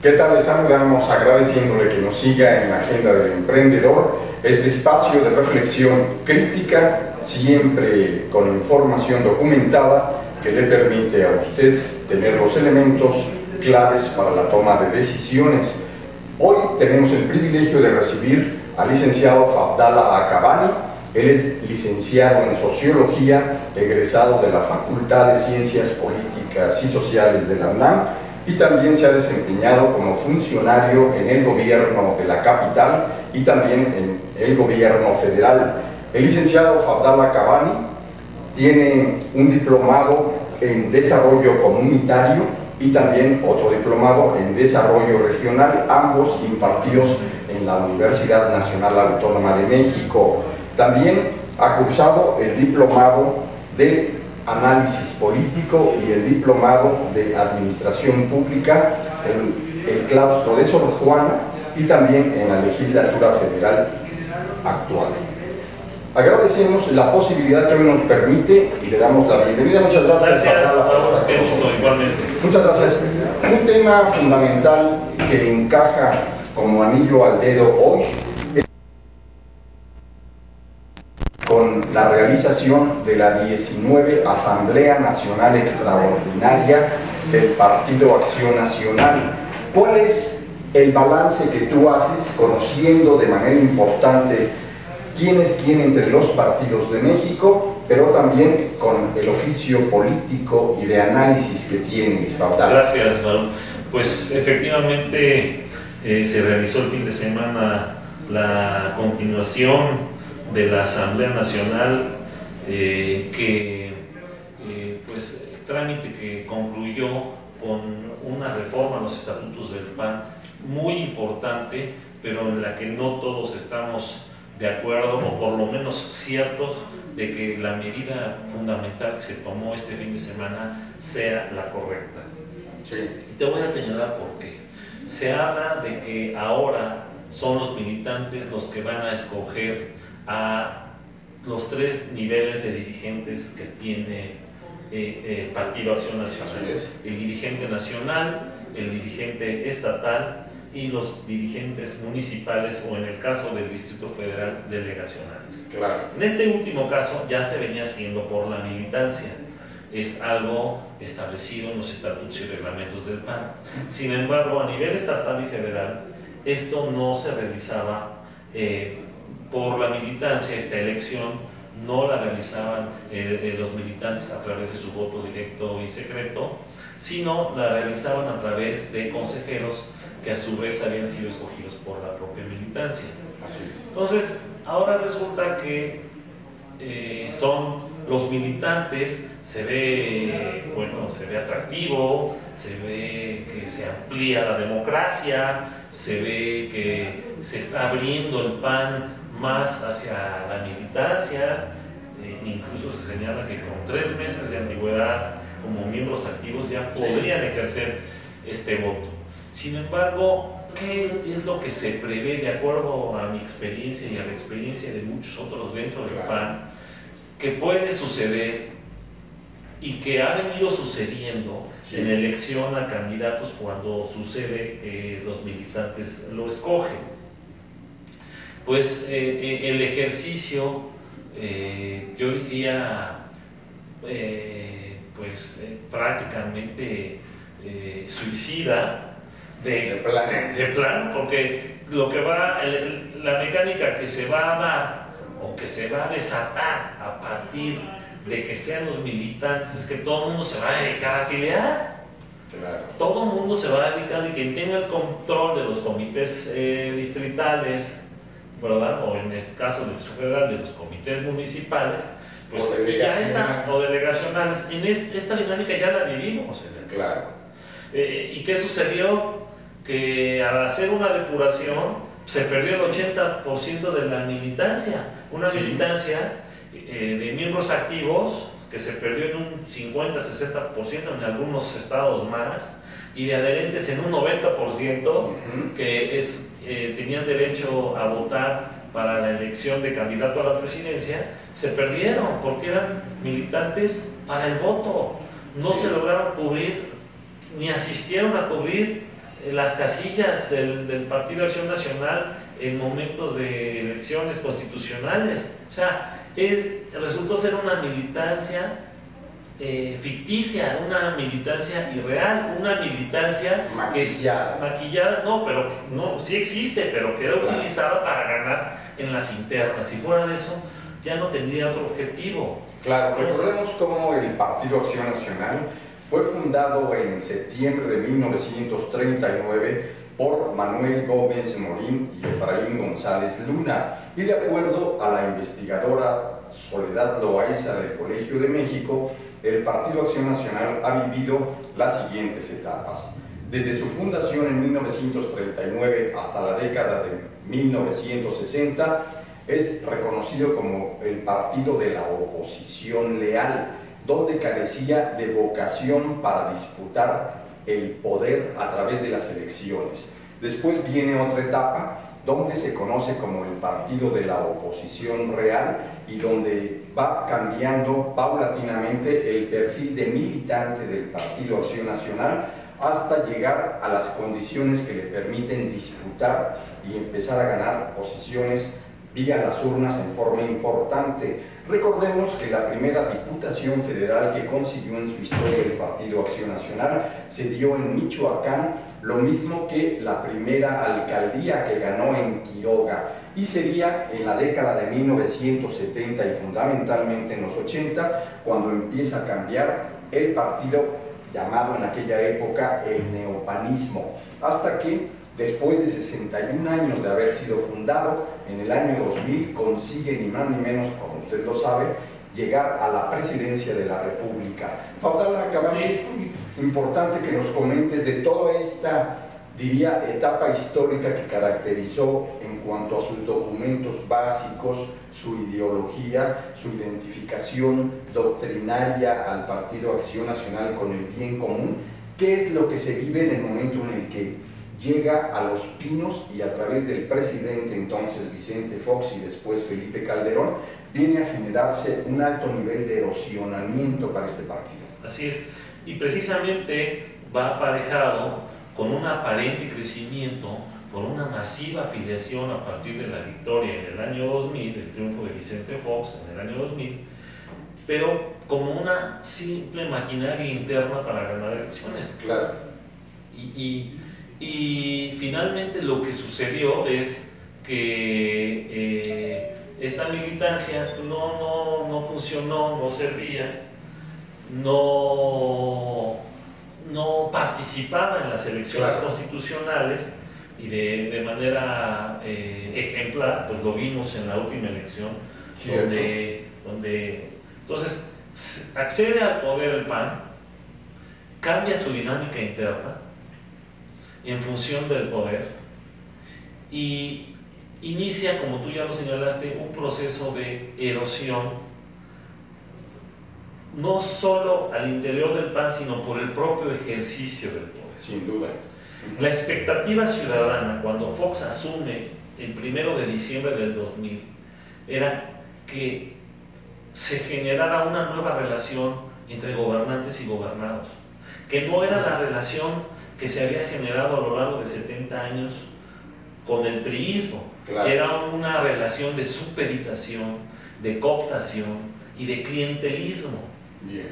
¿Qué tal? Les saludamos agradeciéndole que nos siga en la Agenda del Emprendedor, este espacio de reflexión crítica, siempre con información documentada que le permite a usted tener los elementos claves para la toma de decisiones. Hoy tenemos el privilegio de recibir al licenciado Fadala Akabani. Él es licenciado en Sociología, egresado de la Facultad de Ciencias Políticas y Sociales de la UNAM, y también se ha desempeñado como funcionario en el gobierno de la capital y también en el gobierno federal. El licenciado Fadala Akabani tiene un diplomado en desarrollo comunitario y también otro diplomado en desarrollo regional, ambos impartidos en la Universidad Nacional Autónoma de México. También ha cursado el diplomado de análisis político y el diplomado de administración pública en el claustro de Sor Juana y también en la legislatura federal actual. Agradecemos la posibilidad que hoy nos permite y le damos la bienvenida. Muchas gracias. Qué gusto, igualmente. Muchas gracias. Un tema fundamental que encaja como anillo al dedo hoy con la realización de la 19 Asamblea Nacional Extraordinaria del Partido Acción Nacional. ¿Cuál es el balance que tú haces, conociendo de manera importante quién es quién entre los partidos de México, pero también con el oficio político y de análisis que tienes, Fadala? Gracias, Raúl. Pues efectivamente se realizó el fin de semana la continuación de la Asamblea Nacional, pues trámite que concluyó con una reforma a los estatutos del PAN muy importante, pero en la que no todos estamos de acuerdo, o por lo menos ciertos, de que la medida fundamental que se tomó este fin de semana sea la correcta. Sí. Y te voy a señalar por qué. Se habla de que ahora son los militantes los que van a escoger a los tres niveles de dirigentes que tiene el Partido Acción Nacional: el dirigente nacional, el dirigente estatal y los dirigentes municipales, o en el caso del Distrito Federal, delegacionales. Claro. En este último caso ya se venía haciendo por la militancia, es algo establecido en los estatutos y reglamentos del PAN. Sin embargo, a nivel estatal y federal, esto no se realizaba por la militancia. Esta elección no la realizaban los militantes a través de su voto directo y secreto, sino la realizaban a través de consejeros que a su vez habían sido escogidos por la propia militancia. Así es. Entonces, ahora resulta que son los militantes, se ve atractivo, se ve que se amplía la democracia, se ve que se está abriendo el PAN más hacia la militancia, incluso se señala que con 3 meses de antigüedad como miembros activos ya podrían ejercer este voto. Sin embargo, ¿qué es lo que se prevé de acuerdo a mi experiencia y a la experiencia de muchos otros dentro del PAN? Que puede suceder y que ha venido sucediendo en elección a candidatos cuando sucede que los militantes lo escogen. Pues el ejercicio, yo diría, prácticamente suicida de plano, porque lo que va, la mecánica que se va a dar o que se va a desatar a partir de que sean los militantes es que todo el mundo se va a dedicar a afiliar. Claro. Todo el mundo se va a dedicar, y quien tenga el control de los comités distritales, ¿verdad? O en este caso del Distrito Federal, de los comités municipales, pues ya está, o delegacionales. En esta dinámica ya la vivimos. Claro. ¿Y qué sucedió? Que al hacer una depuración se perdió el 80% de la militancia. Una militancia de miembros activos que se perdió en un 50-60% en algunos estados más, y de adherentes en un 90% que tenían derecho a votar para la elección de candidato a la presidencia, se perdieron porque eran militantes para el voto. No se lograron cubrir, ni asistieron a cubrir las casillas del Partido de Acción Nacional en momentos de elecciones constitucionales. O sea, él resultó ser una militancia ficticia, una militancia irreal, una militancia maquillada, no, pero no, sí existe, pero que era utilizada para ganar en las internas. Si fuera de eso, ya no tendría otro objetivo. Claro, recordemos cómo el Partido Acción Nacional fue fundado en septiembre de 1939 por Manuel Gómez Morín y Efraín González Luna, y de acuerdo a la investigadora Soledad Loaiza del Colegio de México, el Partido Acción Nacional ha vivido las siguientes etapas. Desde su fundación en 1939 hasta la década de 1960, es reconocido como el partido de la oposición leal, donde carecía de vocación para disputar el poder a través de las elecciones. Después viene otra etapa donde se conoce como el partido de la oposición real y donde va cambiando paulatinamente el perfil de militante del Partido Acción Nacional hasta llegar a las condiciones que le permiten disputar y empezar a ganar posiciones vía las urnas en forma importante. Recordemos que la primera diputación federal que consiguió en su historia el Partido Acción Nacional se dio en Michoacán, lo mismo que la primera alcaldía que ganó en Quiroga, y sería en la década de 1970 y fundamentalmente en los 80 cuando empieza a cambiar el partido llamado en aquella época el neopanismo, hasta que después de 61 años de haber sido fundado, en el año 2000 consigue ni más ni menos, como usted lo sabe, llegar a la presidencia de la República. Faudal, acabamos, importante que nos comentes de toda esta, diría, etapa histórica que caracterizó en cuanto a sus documentos básicos, su ideología, su identificación doctrinaria al Partido Acción Nacional con el bien común. ¿Qué es lo que se vive en el momento en el que llega a Los Pinos y a través del presidente entonces Vicente Fox y después Felipe Calderón viene a generarse un alto nivel de erosionamiento para este partido? Así es, y precisamente va aparejado con un aparente crecimiento por una masiva afiliación a partir de la victoria en el año 2000, el triunfo de Vicente Fox en el año 2000, pero como una simple maquinaria interna para ganar elecciones. Claro. Y finalmente lo que sucedió es que esta militancia no funcionó, no servía, no participaba en las elecciones constitucionales, y de manera ejemplar, pues lo vimos en la última elección, donde entonces accede al poder el PAN, cambia su dinámica interna en función del poder y inicia, como tú ya lo señalaste, un proceso de erosión, no solo al interior del PAN, sino por el propio ejercicio del poder. Sin duda. La expectativa ciudadana cuando Fox asume el 1 de diciembre del 2000 era que se generara una nueva relación entre gobernantes y gobernados, que no era la relación que se había generado a lo largo de 70 años con el priismo, que era una relación de supeditación, de cooptación y de clientelismo. Bien.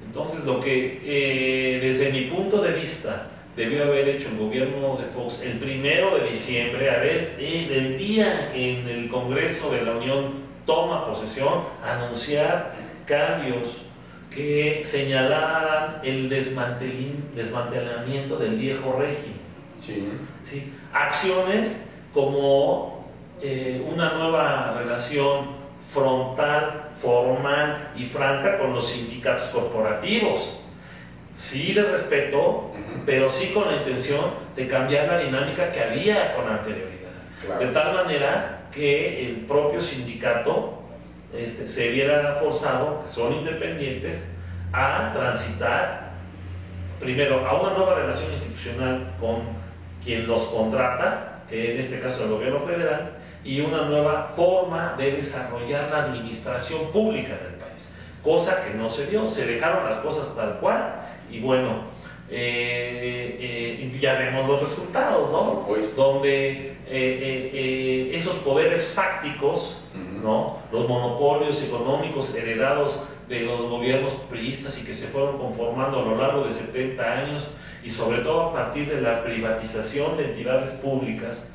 Entonces, lo que desde mi punto de vista debió haber hecho el gobierno de Fox el 1 de diciembre, el día que en el Congreso de la Unión toma posesión, anunciar cambios que señalaran el desmantelamiento del viejo régimen. ¿Sí? Acciones como una nueva relación frontal, formal y franca con los sindicatos corporativos. Sí de respeto, pero sí con la intención de cambiar la dinámica que había con anterioridad. Claro. De tal manera que el propio sindicato se viera forzado, que son independientes, a transitar primero a una nueva relación institucional con quien los contrata, que en este caso es el gobierno federal, y una nueva forma de desarrollar la administración pública del país, cosa que no se dio. Se dejaron las cosas tal cual, y bueno, ya vemos los resultados, ¿no? Pues, Donde esos poderes fácticos, ¿no? Los monopolios económicos heredados de los gobiernos priistas y que se fueron conformando a lo largo de 70 años, y sobre todo a partir de la privatización de entidades públicas,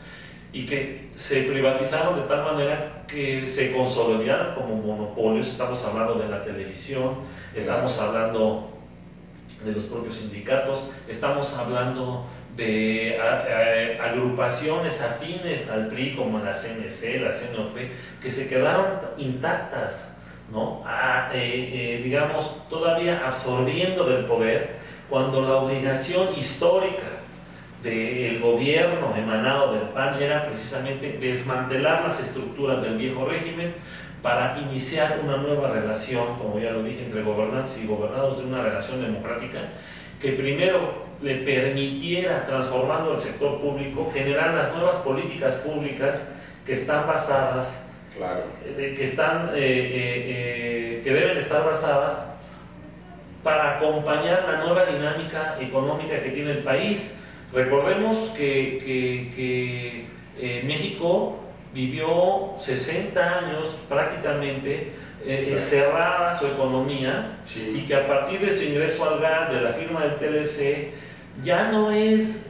y que se privatizaron de tal manera que se consolidaron como monopolios. Estamos hablando de la televisión, estamos hablando de los propios sindicatos, estamos hablando de agrupaciones afines al PRI como la CNC, la CNOP, que se quedaron intactas, ¿no? Digamos, todavía absorbiendo del poder, cuando la obligación histórica del gobierno emanado del PAN era precisamente desmantelar las estructuras del viejo régimen para iniciar una nueva relación, como ya lo dije, entre gobernantes y gobernados, de una relación democrática que primero le permitiera, transformando el sector público, generar las nuevas políticas públicas que están basadas, claro, que deben estar basadas para acompañar la nueva dinámica económica que tiene el país. Recordemos que México vivió 60 años prácticamente cerrada su economía, sí, y que a partir de su ingreso al GATT, de la firma del TLC, ya no es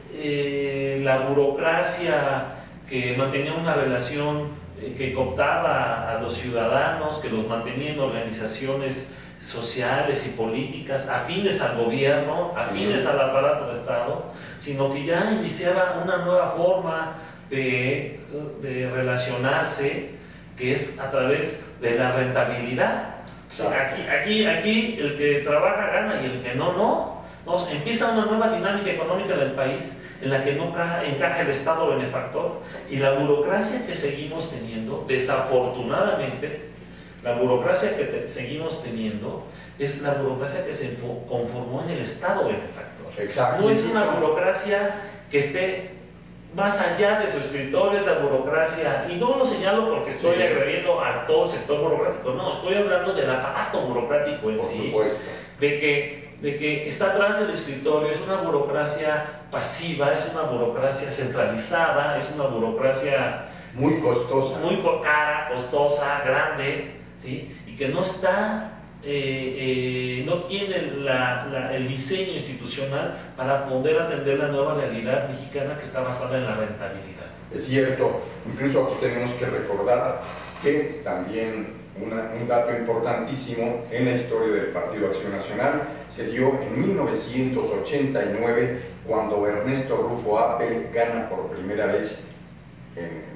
la burocracia que mantenía una relación que cooptaba a los ciudadanos, que los mantenía en organizaciones sociales y políticas afines al gobierno, afines al aparato de Estado, sino que ya iniciaba una nueva forma de relacionarse, que es a través de la rentabilidad. O sea, aquí el que trabaja gana y el que no, no. Entonces empieza una nueva dinámica económica del país en la que no encaja el Estado benefactor, y la burocracia que seguimos teniendo, desafortunadamente, la burocracia que seguimos teniendo es la burocracia que se conformó en el Estado benefactor. Exacto. No es una burocracia que esté más allá de su escritorio, es la burocracia, y no lo señalo porque estoy agrediendo a todo el sector burocrático, no, estoy hablando del aparato burocrático en sí, de que está atrás del escritorio. Es una burocracia pasiva, es una burocracia centralizada, es una burocracia muy costosa, muy cara, costosa, grande, ¿sí? Y que no está, no tiene el diseño institucional para poder atender la nueva realidad mexicana, que está basada en la rentabilidad. Es cierto. Incluso aquí tenemos que recordar que también un dato importantísimo en la historia del Partido Acción Nacional se dio en 1989, cuando Ernesto Rufo Appel gana por primera vez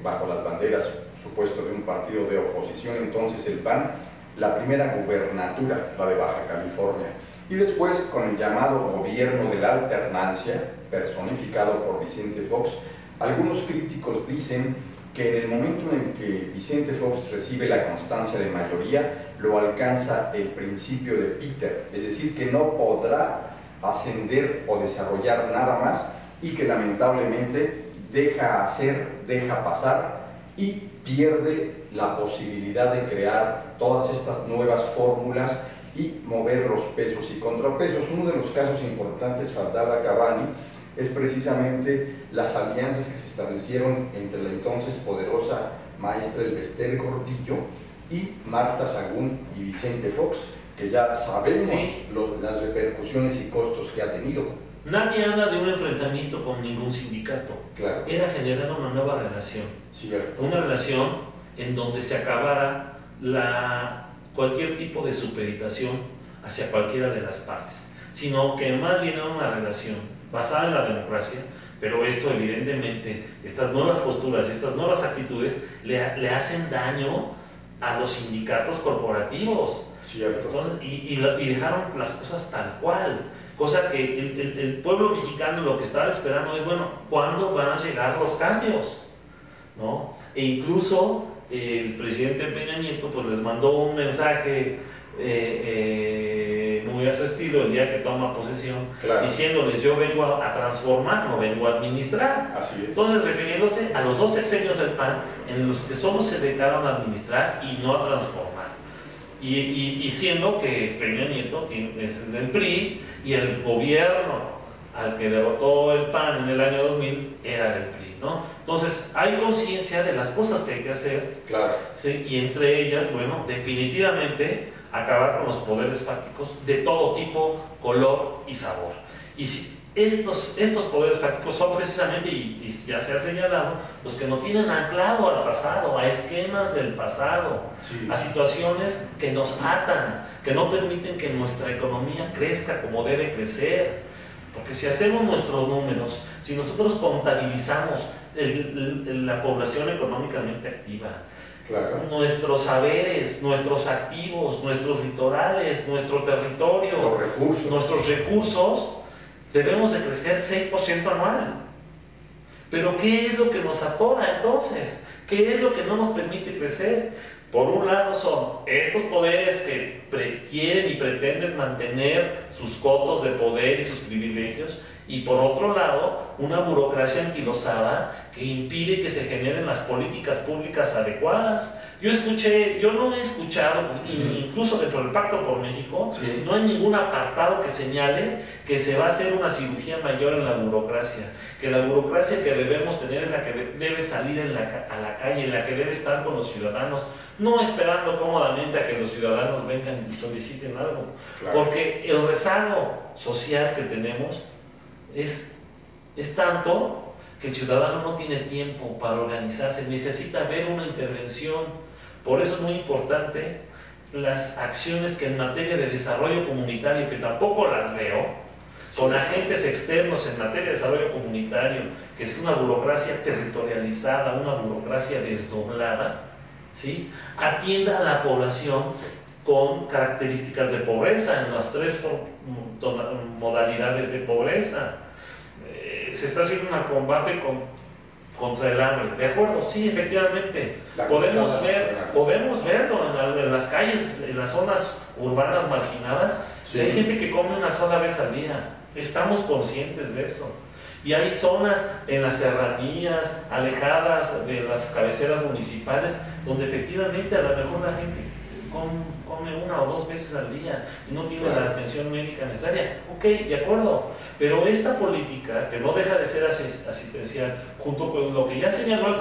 bajo las banderas, supuesto, de un partido de oposición, entonces el PAN, la primera gubernatura, la de Baja California. Y después, con el llamado gobierno de la alternancia, personificado por Vicente Fox, algunos críticos dicen que en el momento en el que Vicente Fox recibe la constancia de mayoría, lo alcanza el principio de Peter, es decir, que no podrá ascender o desarrollar nada más, y que lamentablemente deja hacer, deja pasar, y pierde la posibilidad de crear todas estas nuevas fórmulas y mover los pesos y contrapesos. Uno de los casos importantes, faltaba Cavani, es precisamente las alianzas que se establecieron entre la entonces poderosa maestra Elbester Gordillo y Marta Sagún y Vicente Fox, que ya sabemos las repercusiones y costos que ha tenido. Nadie habla de un enfrentamiento con ningún sindicato. Claro. Era generar una nueva relación. Cierto. Una relación en donde se acabara cualquier tipo de supeditación hacia cualquiera de las partes, sino que más bien era una relación basada en la democracia. Pero esto, evidentemente, estas nuevas posturas, estas nuevas actitudes le hacen daño a los sindicatos corporativos. Cierto. Entonces, y dejaron las cosas tal cual, cosa que el pueblo mexicano lo que estaba esperando es, bueno, ¿cuándo van a llegar los cambios? ¿No? E incluso el presidente Peña Nieto pues les mandó un mensaje muy a su estilo el día que toma posesión, claro, diciéndoles: yo vengo a transformar, no vengo a administrar. Así es. Entonces, refiriéndose a los dos sexenios del PAN en los que solo se dedicaron a administrar y no a transformar, y siendo que Peña Nieto es del PRI y el gobierno al que derrotó el PAN en el año 2000 era del PRI, ¿no? Entonces, hay conciencia de las cosas que hay que hacer, claro. ¿sí? Y entre ellas, bueno, definitivamente acabar con los poderes fácticos de todo tipo, color y sabor. Y si estos poderes fácticos son precisamente, y ya se ha señalado, los que nos tienen anclado al pasado, a esquemas del pasado, sí, a situaciones que nos atan, que no permiten que nuestra economía crezca como debe crecer. Porque si hacemos nuestros números, si nosotros contabilizamos la población económicamente activa, claro, nuestros saberes, nuestros activos, nuestros litorales, nuestro territorio, los recursos, nuestros recursos, debemos de crecer 6% anual. Pero ¿qué es lo que nos atora entonces? ¿Qué es lo que no nos permite crecer? Por un lado son estos poderes que quieren y pretenden mantener sus cotos de poder y sus privilegios, y por otro lado una burocracia anquilosada que impide que se generen las políticas públicas adecuadas. Yo no he escuchado, incluso dentro del Pacto por México, sí, no hay ningún apartado que señale que se va a hacer una cirugía mayor en la burocracia, que la burocracia que debemos tener es la que debe salir a la calle, la que debe estar con los ciudadanos, no esperando cómodamente a que los ciudadanos vengan y soliciten algo, claro, porque el rezago social que tenemos es tanto que el ciudadano no tiene tiempo para organizarse, necesita ver una intervención. Por eso es muy importante las acciones que en materia de desarrollo comunitario, que tampoco las veo, con agentes externos en materia de desarrollo comunitario, que es una burocracia territorializada, una burocracia desdoblada, ¿sí? Atienda a la población con características de pobreza en las tres modalidades de pobreza. Se está haciendo un combate contra el hambre, ¿de acuerdo? Sí, efectivamente, podemos verlo en las calles, en las zonas urbanas marginadas, sí, hay gente que come una sola vez al día, estamos conscientes de eso. Y hay zonas en las serranías, alejadas de las cabeceras municipales, donde efectivamente a lo mejor la gente come una o dos veces al día y no tiene la atención médica necesaria. Ok, de acuerdo, pero esta política, que no deja de ser asistencial, junto con lo que ya señaló el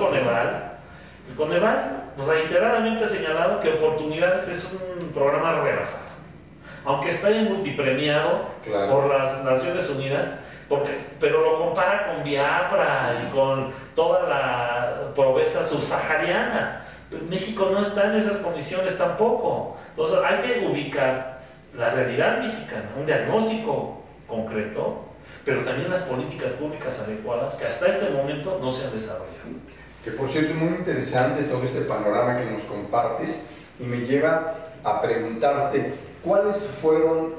Coneval reiteradamente ha señalado que Oportunidades es un programa rebasado, aunque está multipremiado por las Naciones Unidas, pero lo compara con Biafra y con toda la pobreza subsahariana. México no está en esas condiciones tampoco. Entonces hay que ubicar la realidad mexicana, un diagnóstico concreto, pero también las políticas públicas adecuadas que hasta este momento no se han desarrollado. Que por cierto es muy interesante todo este panorama que nos compartes y me lleva a preguntarte cuáles fueron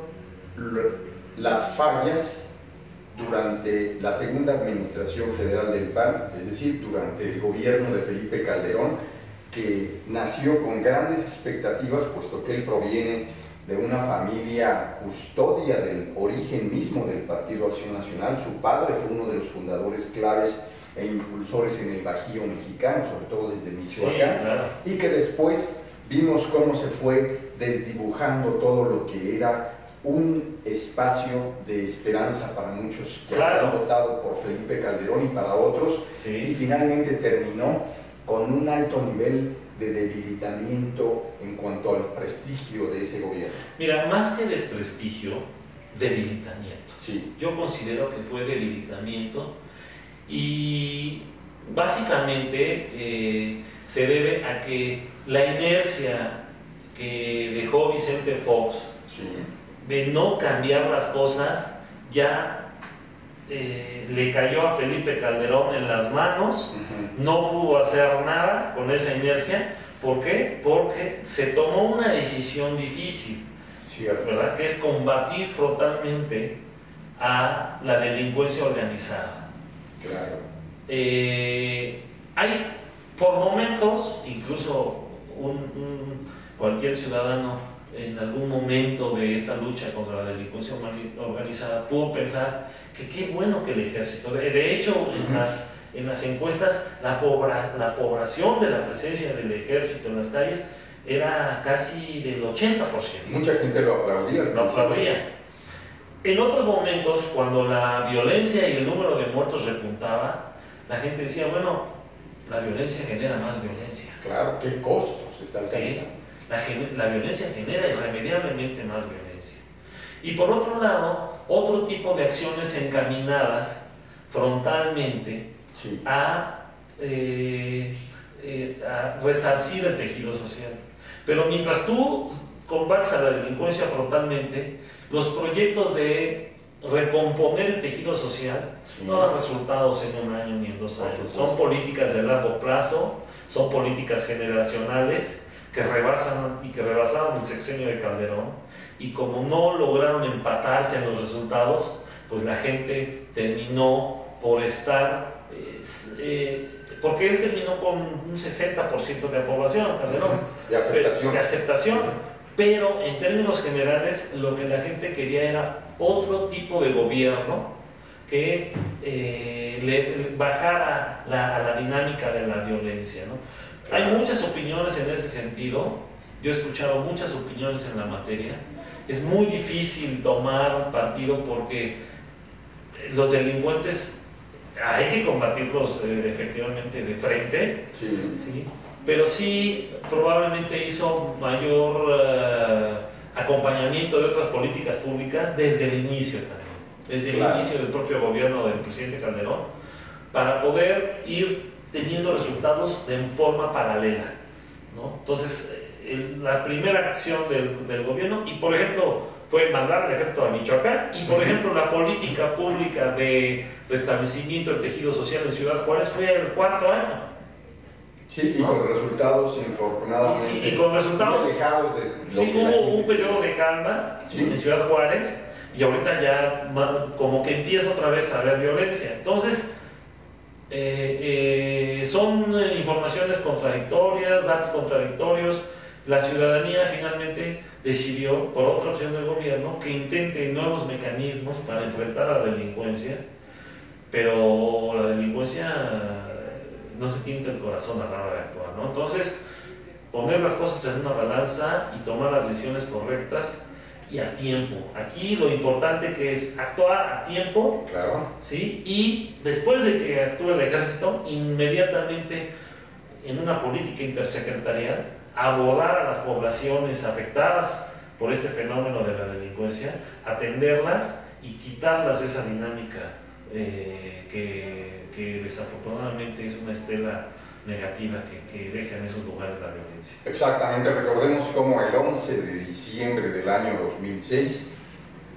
las fallas durante la segunda administración federal del PAN, es decir, durante el gobierno de Felipe Calderón, que nació con grandes expectativas, puesto que él proviene de una familia custodia del origen mismo del Partido Acción Nacional. Su padre fue uno de los fundadores claves e impulsores en el Bajío mexicano, sobre todo desde Michoacán, sí, claro, y que después vimos cómo se fue desdibujando todo lo que era un espacio de esperanza para muchos que habían votado por Felipe Calderón y para otros, sí, y finalmente terminó con un alto nivel de debilitamiento en cuanto al prestigio de ese gobierno. Mira, más que desprestigio, debilitamiento. Sí. Yo considero que fue debilitamiento y básicamente se debe a que la inercia que dejó Vicente Fox, sí, de no cambiar las cosas ya le cayó a Felipe Calderón en las manos, no pudo hacer nada con esa inercia. ¿Por qué? Porque se tomó una decisión difícil, ¿verdad? Que es combatir frontalmente a la delincuencia organizada. Claro. Hay por momentos, incluso cualquier ciudadano en algún momento de esta lucha contra la delincuencia organizada pudo pensar que qué bueno que el ejército, de hecho en las encuestas la población de la presencia del ejército en las calles era casi del 80%. Mucha gente lo aplaudía. En otros momentos, cuando la violencia y el número de muertos repuntaba, la gente decía, bueno, la violencia genera más violencia. Claro, ¿qué costos está alcanzando? Sí, la violencia genera irremediablemente más violencia. Y por otro lado, otro tipo de acciones encaminadas frontalmente Sí. a resarcir el tejido social. Pero mientras tú combates a la delincuencia frontalmente, los proyectos de recomponer el tejido social no dan resultados en un año ni en 2 años. Son políticas de largo plazo, son políticas generacionales que rebasaron el sexenio de Calderón, y como no lograron empatarse en los resultados, pues la gente terminó por estar, porque él terminó con un 60% de aprobación, Calderón, de aceptación. Pero en términos generales lo que la gente quería era otro tipo de gobierno que le bajara a la dinámica de la violencia, ¿no? Hay muchas opiniones en ese sentido, yo he escuchado muchas opiniones en la materia. Es muy difícil tomar partido porque los delincuentes hay que combatirlos efectivamente de frente, ¿sí? Pero sí probablemente hizo mayor acompañamiento de otras políticas públicas desde el inicio también, desde el inicio del propio gobierno del presidente Calderón, para poder ir teniendo resultados de forma paralela, ¿no? Entonces, la primera acción del gobierno, y por ejemplo, fue mandar al ejército a Michoacán, y por ejemplo, la política pública de restablecimiento del tejido social en Ciudad Juárez fue el 4º año. Sí, y con resultados, infortunadamente, y con resultados alejados de lo sí, que hubo un periodo de calma en Ciudad Juárez, y ahorita ya como que empieza otra vez a haber violencia. Entonces, son informaciones contradictorias, datos contradictorios. La ciudadanía finalmente decidió, por otra opción del gobierno, que intente nuevos mecanismos para enfrentar a la delincuencia, pero la delincuencia no se tienta el corazón a la hora de actuar, ¿no? Entonces, poner las cosas en una balanza y tomar las decisiones correctas y a tiempo. Aquí lo importante que es actuar a tiempo, ¿sí? Y después de que actúe el ejército, inmediatamente en una política intersecretarial, abordar a las poblaciones afectadas por este fenómeno de la delincuencia, atenderlas y quitarlas esa dinámica que desafortunadamente es una estela negativa que deja en esos lugares la violencia. Exactamente, recordemos cómo el 11 de diciembre del año 2006,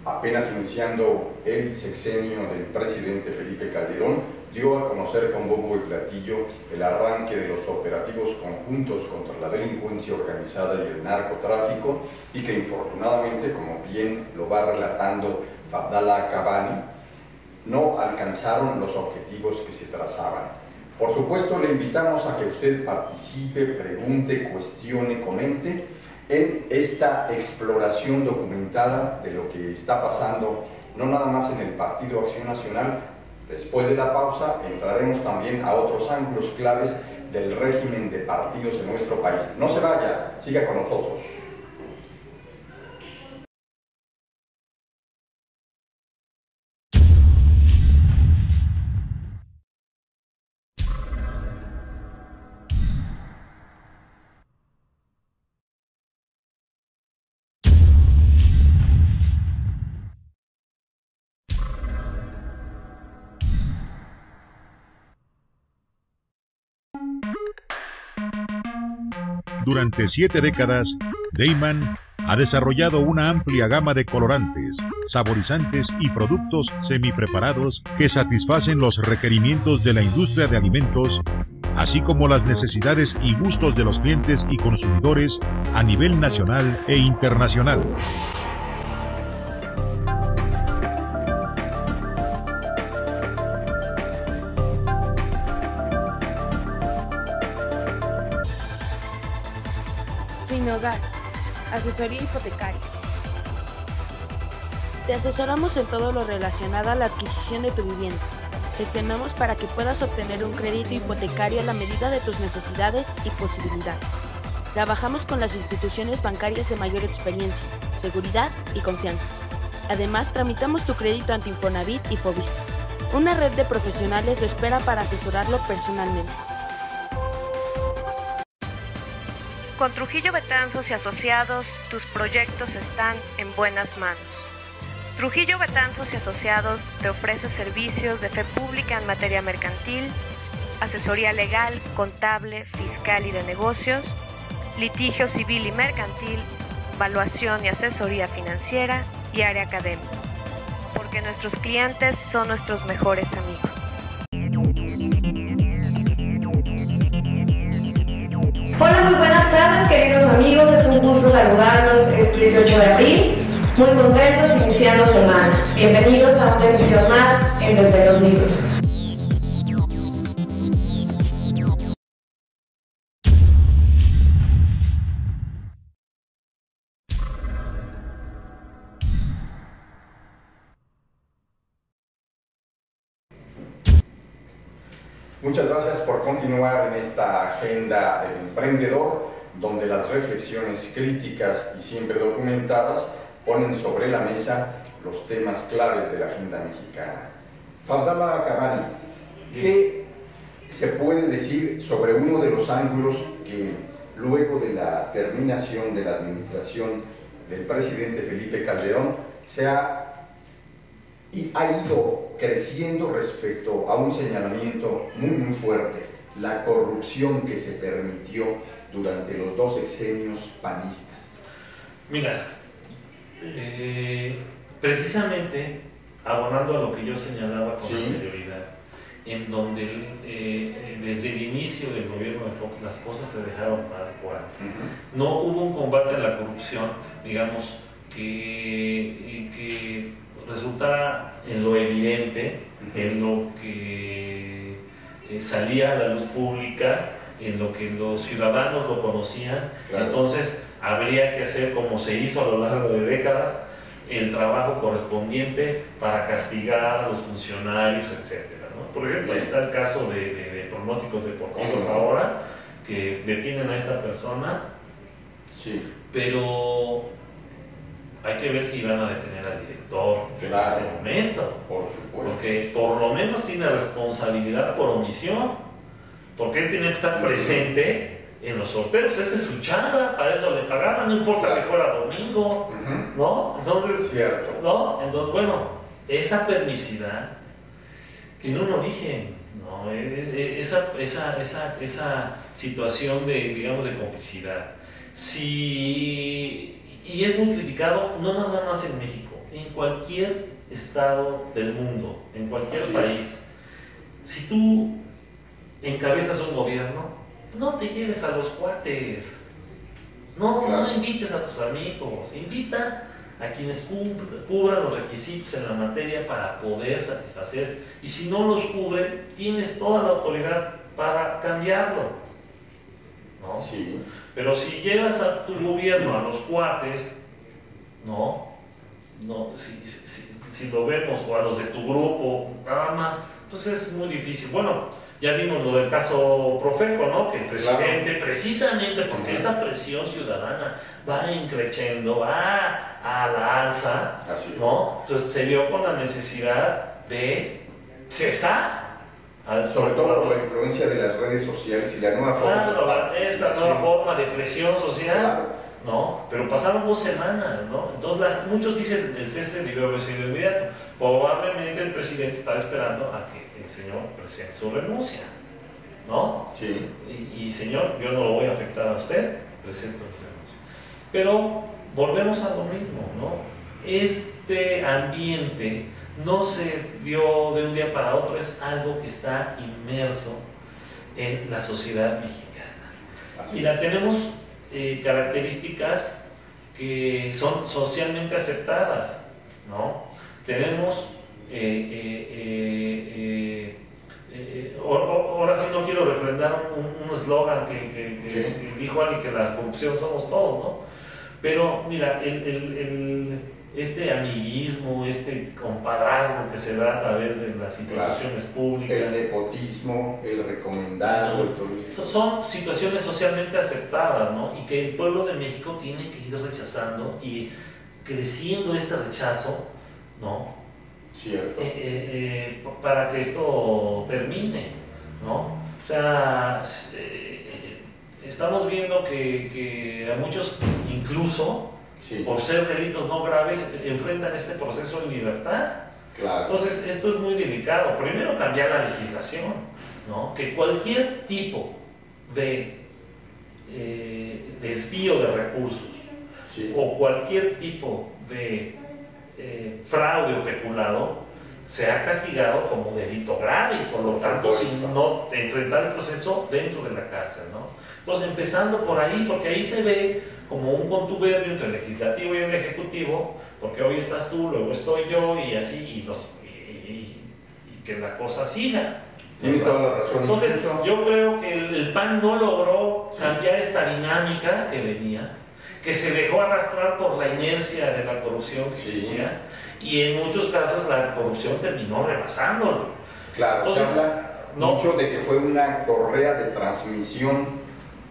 apenas iniciando el sexenio del presidente Felipe Calderón, dio a conocer con bombo y platillo el arranque de los operativos conjuntos contra la delincuencia organizada y el narcotráfico, y que infortunadamente, como bien lo va relatando Fadala Cabani, no alcanzaron los objetivos que se trazaban. Por supuesto, le invitamos a que usted participe, pregunte, cuestione, comente en esta exploración documentada de lo que está pasando, no nada más en el Partido Acción Nacional. Después de la pausa entraremos también a otros ángulos claves del régimen de partidos en nuestro país. No se vaya, siga con nosotros. Durante 7 décadas, Deiman ha desarrollado una amplia gama de colorantes, saborizantes y productos semipreparados que satisfacen los requerimientos de la industria de alimentos, así como las necesidades y gustos de los clientes y consumidores a nivel nacional e internacional. Finhogar, asesoría hipotecaria. Te asesoramos en todo lo relacionado a la adquisición de tu vivienda. Gestionamos para que puedas obtener un crédito hipotecario a la medida de tus necesidades y posibilidades. Trabajamos con las instituciones bancarias de mayor experiencia, seguridad y confianza. Además, tramitamos tu crédito ante Infonavit y Fovista. Una red de profesionales lo espera para asesorarlo personalmente. Con Trujillo Betanzos y Asociados, tus proyectos están en buenas manos. Trujillo Betanzos y Asociados te ofrece servicios de fe pública en materia mercantil, asesoría legal, contable, fiscal y de negocios, litigio civil y mercantil, evaluación y asesoría financiera y área académica, porque nuestros clientes son nuestros mejores amigos. Hola, muy buenas tardes, queridos amigos, es un gusto saludarlos este 18 de abril, muy contentos iniciando semana. Bienvenidos a una emisión más en Desde los Libros. Muchas gracias por continuar en esta agenda del emprendedor, donde las reflexiones críticas y siempre documentadas ponen sobre la mesa los temas claves de la agenda mexicana. Fadala Cabani, ¿qué se puede decir sobre uno de los ángulos que luego de la terminación de la administración del presidente Felipe Calderón ha ido creciendo respecto a un señalamiento muy fuerte, la corrupción que se permitió durante los 2 sexenios panistas? Mira, precisamente abonando a lo que yo señalaba con anterioridad, en donde desde el inicio del gobierno de Fox las cosas se dejaron tal cual. No hubo un combate a la corrupción, digamos, que resultara en lo evidente, en lo que salía a la luz pública, en lo que los ciudadanos lo conocían. Claro. Entonces habría que hacer, como se hizo a lo largo de décadas, el trabajo correspondiente para castigar a los funcionarios, etcétera, ¿no? Por ejemplo, ahí está el caso de pronósticos deportivos ahora, que detienen a esta persona, pero hay que ver si van a detener al director en ese momento. Por supuesto. Porque por lo menos tiene responsabilidad por omisión. Porque él tiene que estar presente en los sorteos. Esa es su chamba, para eso le pagaban, no importa que fuera domingo, ¿no? Entonces, ¿no? Entonces, bueno, esa permisidad tiene un origen, ¿no? Esa situación de, digamos, de complicidad. Y es muy criticado, no nada más en México, en cualquier estado del mundo, en cualquier país. Si tú encabezas un gobierno, no te lleves a los cuates, no invites a tus amigos, invita a quienes cubran los requisitos en la materia para poder satisfacer, y si no los cubren, tienes toda la autoridad para cambiarlo, ¿no? Pero si llevas a tu gobierno a los cuates, si lo vemos, o a los de tu grupo, nada más, pues es muy difícil. Bueno, ya vimos lo del caso Profeco, ¿no? Que el presidente, precisamente porque esta presión ciudadana va increciendo, va a la alza, ¿no? Entonces se vio con la necesidad de cesar. Sobre todo por la influencia de las redes sociales y la nueva forma esta nueva forma de presión social, ¿no? Pero pasaron 2 semanas, ¿no? Entonces muchos dicen el cese debió haber sido inmediato. Probablemente el presidente estaba esperando a que el señor presente su renuncia, ¿no? Y señor, yo no lo voy a afectar a usted, presento su renuncia. Pero volvemos a lo mismo, ¿no? Este ambiente no se dio de un día para otro, es algo que está inmerso en la sociedad mexicana. Y la tenemos características que son socialmente aceptadas, ¿no? Tenemos, ahora sí no quiero refrendar un eslogan que dijo alguien, que la corrupción somos todos, ¿no? Pero mira, este amiguismo, este compadrazgo que se da a través de las instituciones públicas, el nepotismo, el recomendado, todo eso. Son situaciones socialmente aceptadas, ¿no? Y que el pueblo de México tiene que ir rechazando y creciendo este rechazo ¿no? Cierto. Para que esto termine, ¿no? O sea, estamos viendo que a muchos, incluso Sí. por ser delitos no graves, enfrentan este proceso en libertad. Claro. Entonces, esto es muy delicado. Primero, cambiar la legislación, ¿no? Que cualquier tipo de desvío de recursos, Sí. o cualquier tipo de fraude o peculado sea castigado como delito grave y por lo tanto sin no enfrentar el proceso dentro de la cárcel, ¿no? Entonces, empezando por ahí, porque ahí se ve como un contubernio entre el legislativo y el ejecutivo, porque hoy estás tú, luego estoy yo, y así, y que la cosa siga. Tienes toda la razón. Entonces, incluso, yo creo que el PAN no logró cambiar esta dinámica que venía, que se dejó arrastrar por la inercia de la corrupción que existía, y en muchos casos la corrupción terminó rebasándolo. claro, Entonces, se habla mucho de que fue una correa de transmisión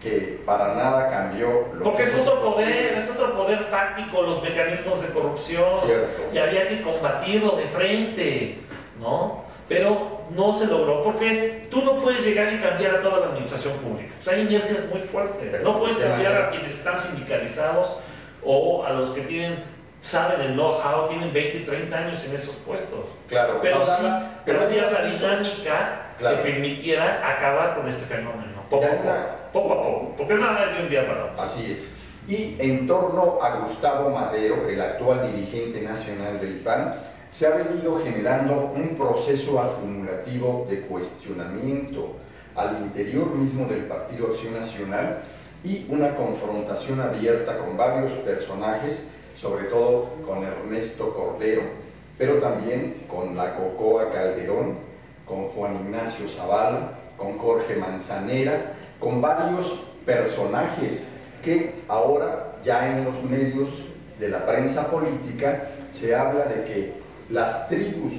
que para nada cambió. Porque es otro poder fáctico, los mecanismos de corrupción, Cierto. y había que combatirlo de frente, ¿no? Pero no se logró, porque tú no puedes llegar y cambiar a toda la administración pública. O sea, hay inercias muy fuertes. No puedes cambiar a quienes están sindicalizados o a los que saben el know-how, tienen 20, 30 años en esos puestos. Claro, Pero sí, pero había la dinámica que permitiera acabar con este fenómeno, poco a poco, porque nada es de un día para otro. Así es. Y en torno a Gustavo Madero, el actual dirigente nacional del PAN, se ha venido generando un proceso acumulativo de cuestionamiento al interior mismo del Partido Acción Nacional y una confrontación abierta con varios personajes, sobre todo con Ernesto Cordero, pero también con la Cocoa Calderón, con Juan Ignacio Zavala, con Jorge Manzanera, con varios personajes que ahora ya en los medios de la prensa política se habla de que las tribus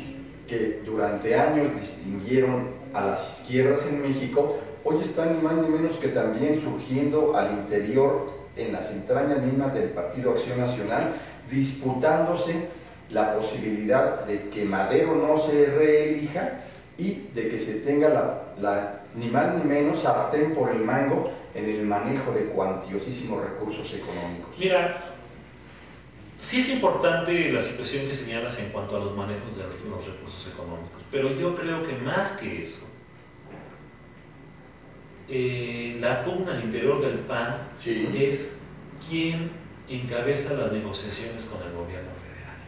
que durante años distinguieron a las izquierdas en México, hoy están ni más ni menos que también surgiendo al interior, en las entrañas mismas del Partido Acción Nacional, disputándose la posibilidad de que Madero no se reelija y de que se tenga ni más ni menos sartén por el mango en el manejo de cuantiosísimos recursos económicos. Mira, sí es importante la situación que señalas en cuanto a los manejos de los recursos económicos, pero yo creo que más que eso, la pugna al interior del PAN es quién encabeza las negociaciones con el gobierno federal.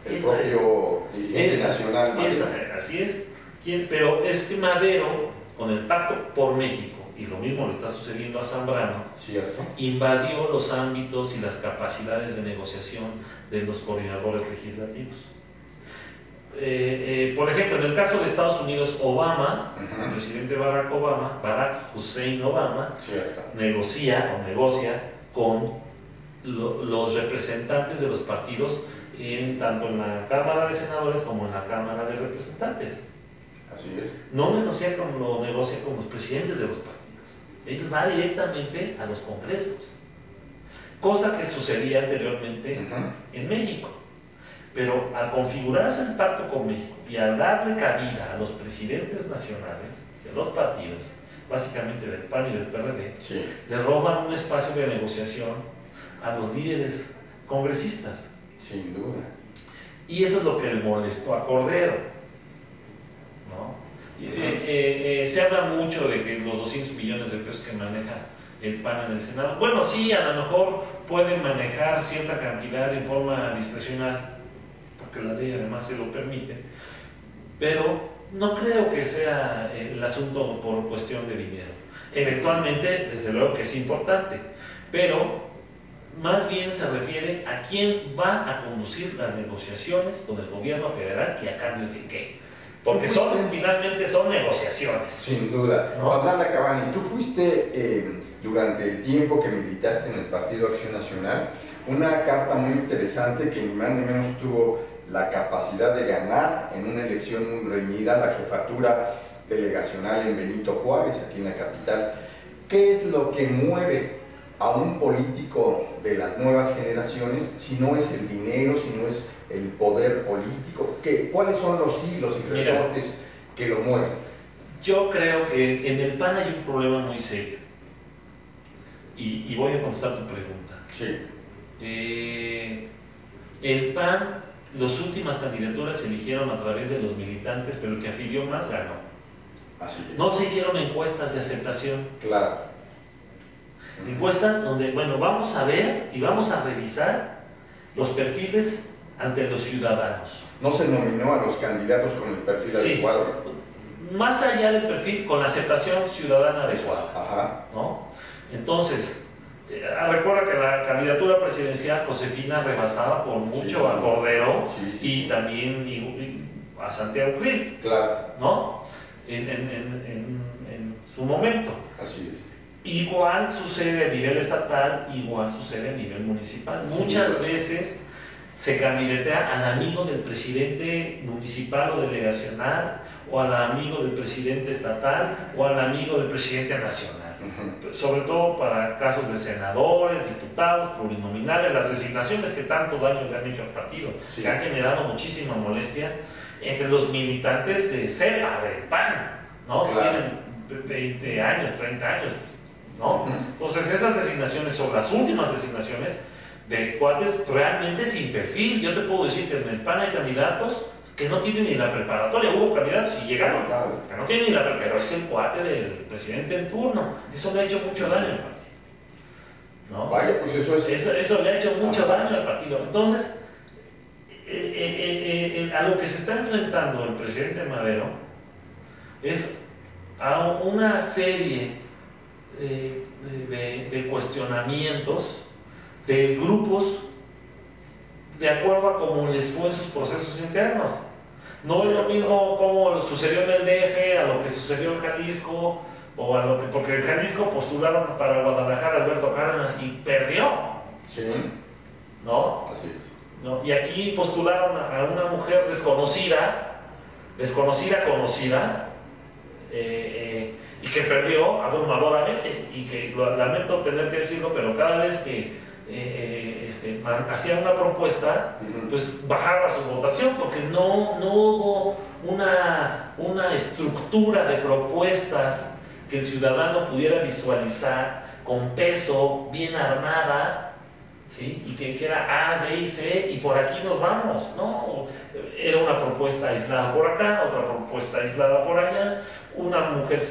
El propio dirigente nacional. Así es. Pero es que Madero, con el Pacto por México, y lo mismo le está sucediendo a Zambrano, ¿cierto?, invadió los ámbitos y las capacidades de negociación de los coordinadores legislativos. Por ejemplo, en el caso de Estados Unidos, Obama, el presidente Barack Hussein Obama, negocia con los representantes de los partidos tanto en la Cámara de Senadores como en la Cámara de Representantes. Así es. No negocia con los presidentes de los partidos. Él va directamente a los congresos, cosa que sucedía anteriormente en México. Pero al configurarse el pacto con México y al darle cabida a los presidentes nacionales de los partidos, básicamente del PAN y del PRD, le roban un espacio de negociación a los líderes congresistas. Sin duda. Y eso es lo que le molestó a Cordero, ¿no? Se habla mucho de que los 200 millones de pesos que maneja el PAN en el Senado, bueno, sí, a lo mejor pueden manejar cierta cantidad en forma discrecional, porque la ley además se lo permite, pero no creo que sea el asunto por cuestión de dinero. Eventualmente, desde luego que es importante, pero más bien se refiere a quién va a conducir las negociaciones con el gobierno federal y a cambio de qué. Porque finalmente son negociaciones. Sin duda. Abdala Cabani, tú fuiste durante el tiempo que militaste en el Partido Acción Nacional una carta muy interesante que ni más ni menos tuvo la capacidad de ganar en una elección muy reñida la jefatura delegacional en Benito Juárez, aquí en la capital. ¿Qué es lo que mueve a un político de las nuevas generaciones si no es el dinero, si no es el poder político? ¿Cuáles son los hilos y resortes que lo mueven? Yo creo que en el PAN hay un problema muy serio. Y voy a contestar tu pregunta. Sí. El PAN, las últimas candidaturas se eligieron a través de los militantes, pero el que afilió más ganó. Así es. No se hicieron encuestas de aceptación. Claro. Encuestas donde, bueno, vamos a ver y vamos a revisar los perfiles ante los ciudadanos. No se nominó a los candidatos con el perfil adecuado. Más allá del perfil, con la aceptación ciudadana adecuada. Ajá. ¿No? Entonces, recuerda que la candidatura presidencial Josefina rebasaba por mucho a Cordero y también a Santiago Krill. Claro. ¿No? En su momento. Así es. Igual sucede a nivel estatal, igual sucede a nivel municipal. Muchas veces se candidatea al amigo del presidente municipal o delegacional, o al amigo del presidente estatal, o al amigo del presidente nacional. Sobre todo para casos de senadores, diputados, plurinominales, las designaciones que tanto daño le han hecho al partido, que han generado muchísima molestia entre los militantes de CEPA, del PAN, ¿no? Que tienen 20 años, 30 años, ¿no? Entonces esas designaciones son las últimas designaciones de cuates realmente sin perfil. Yo te puedo decir que en el PAN hay candidatos que no tienen ni la preparatoria. Hubo candidatos y llegaron, que no tienen ni la preparatoria, pero es el cuate del presidente en turno. Eso le ha hecho mucho daño al partido, ¿no? Vaya, pues eso le ha hecho mucho daño al partido. Entonces, a lo que se está enfrentando el presidente Madero es a una serie de cuestionamientos de grupos de acuerdo a cómo les fue en sus procesos internos. No es lo mismo como sucedió en el DF a lo que sucedió en Jalisco, o a lo que, porque en Jalisco postularon para Guadalajara Alberto Cárdenas y perdió. Sí. ¿No? Así es. ¿No? Y aquí postularon a una mujer desconocida, conocida, y que perdió abrumadoramente, y que lamento tener que decirlo, pero cada vez que hacía una propuesta, pues bajaba su votación, porque no hubo una estructura de propuestas que el ciudadano pudiera visualizar con peso, bien armada, ¿sí? Y que dijera A, B y C y por aquí nos vamos. No, era una propuesta aislada por acá, otra propuesta aislada por allá, una mujer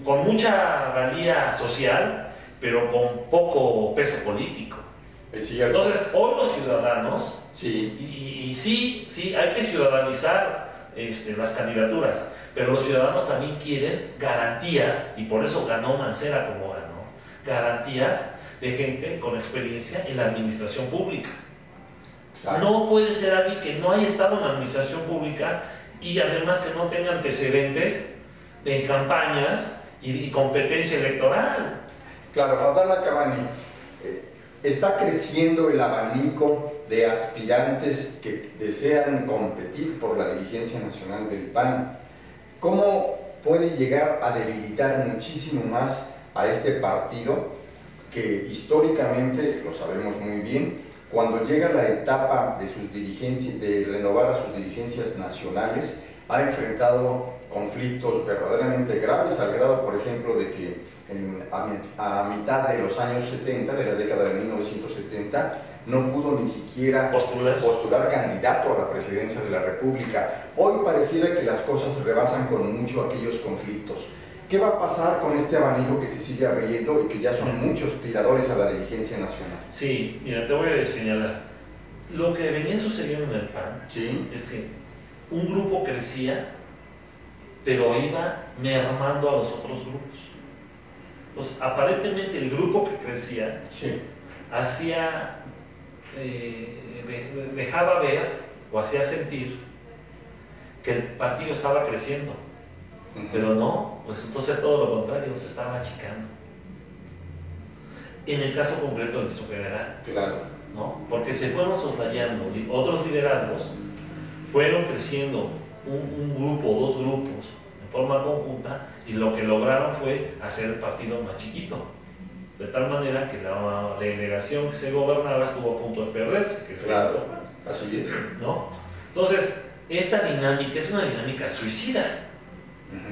con mucha valía social pero con poco peso político. Entonces hoy los ciudadanos, y sí hay que ciudadanizar las candidaturas, pero los ciudadanos también quieren garantías, y por eso ganó Mancera como ganó, garantías de gente con experiencia en la administración pública. Exacto. No puede ser alguien que no haya estado en la administración pública y además que no tenga antecedentes de campañas y competencia electoral. Claro, Adala Cavani, está creciendo el abanico de aspirantes que desean competir por la dirigencia nacional del PAN. ¿Cómo puede llegar a debilitar muchísimo más a este partido que históricamente, lo sabemos muy bien, cuando llega la etapa de sus dirigencias, de renovar a sus dirigencias nacionales, ha enfrentado conflictos verdaderamente graves, al grado, por ejemplo, de que a mitad de los años 70, de la década de 1970, no pudo ni siquiera postular candidato a la presidencia de la República. Hoy pareciera que las cosas rebasan con mucho aquellos conflictos. ¿Qué va a pasar con este abanico que se sigue abriendo y que ya son muchos tiradores a la dirigencia nacional? Sí, mira, te voy a señalar. Lo que venía sucediendo en el PAN es que un grupo crecía, pero iba mermando a los otros grupos. Pues aparentemente el grupo que crecía hacía, dejaba ver o hacía sentir que el partido estaba creciendo, pero no, pues entonces todo lo contrario, se estaba achicando. En el caso concreto del Distrito Federal, ¿no? Porque se fueron soslayando otros liderazgos, fueron creciendo un grupo, dos grupos en forma conjunta, y lo que lograron fue hacer el partido más chiquito. de tal manera que la delegación que se gobernaba estuvo a punto de perderse, que Claro, así es. ¿no? Entonces, esta dinámica es una dinámica suicida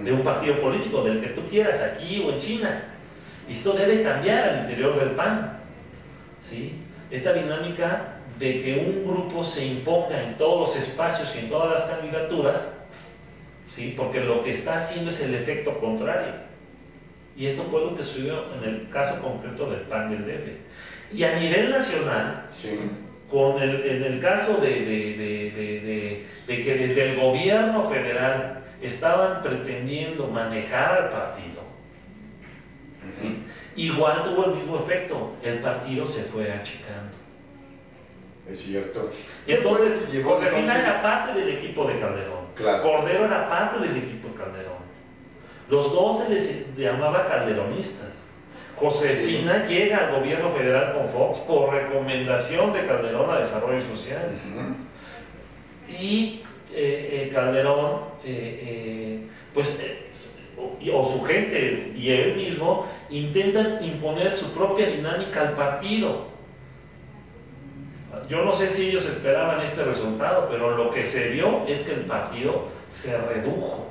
de un partido político, del que tú quieras, aquí o en China. Y esto debe cambiar al interior del PAN, ¿sí? Esta dinámica de que un grupo se imponga en todos los espacios y en todas las candidaturas, ¿sí? Porque lo que está haciendo es el efecto contrario. Y esto fue lo que sucedió en el caso concreto del PAN del DF. Y a nivel nacional, Sí. en el caso de que desde el gobierno federal estaban pretendiendo manejar al partido, ¿sí? Igual tuvo el mismo efecto, el partido se fue achicando. Es cierto. Y entonces, Llegó Josefina entonces- era parte del equipo de Calderón, Claro. Cordero era parte del equipo de Calderón. Los dos se les llamaba calderonistas. Josefina llega al gobierno federal con Fox por recomendación de Calderón a Desarrollo Social. Y Calderón, o su gente y él mismo intentan imponer su propia dinámica al partido. Yo no sé si ellos esperaban este resultado, pero lo que se vio es que el partido se redujo.